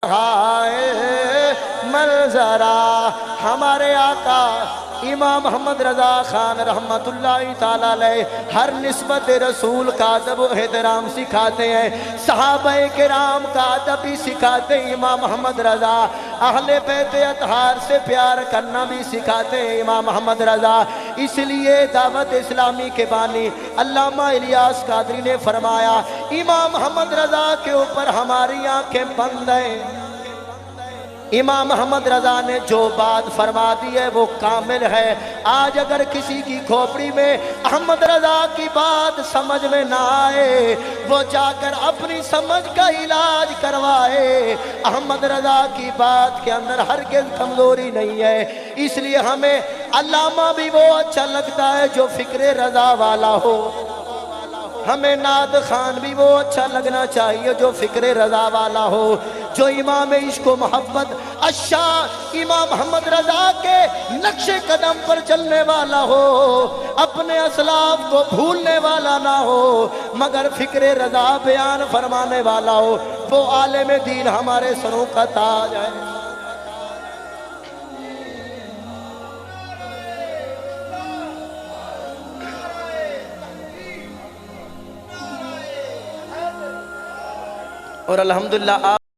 ہائے منظرہ ہمارے آقا امام محمد رضا خان رحمت اللہ تعالی علیہ ہر نسبت رسول کا ادب و احترام سکھاتے ہیں، صحابہ کرام کا ادب بھی سکھاتے ہیں امام محمد رضا، اہل بیت اطہار سے پیار کرنا بھی سکھاتے ہیں امام محمد رضا۔ اس لیے دعوت اسلامی کے بانی علامہ الیاس قادری نے فرمایا امام محمد رضا کے اوپر ہماری آنکھیں بند ہیں، امام محمد رضا نے جو بات فرما دی ہے وہ کامل ہے۔ آج اگر کسی کی کھوپڑی میں احمد رضا کی بات سمجھ میں نہ آئے، وہ جا کر اپنی سمجھ کا علاج کروائے۔ احمد رضا کی بات کے اندر ہرگز کمزوری نہیں ہے، اس لیے ہمیں علامہ بھی وہ اچھا لگتا ہے جو فکر رضا والا ہو، ہمیں نعت خان بھی وہ اچھا لگنا چاہیے جو فکر رضا والا ہو، جو امام عشق و محبت الشاہ امام محمد رضا کے نقش قدم پر چلنے والا ہو، اپنے اسلاف کو بھولنے والا نہ ہو، مگر فکر رضا بیان فرمانے والا ہو، وہ عالم دین ہمارے سروں کا تاج ہے۔ اور الحمدللہ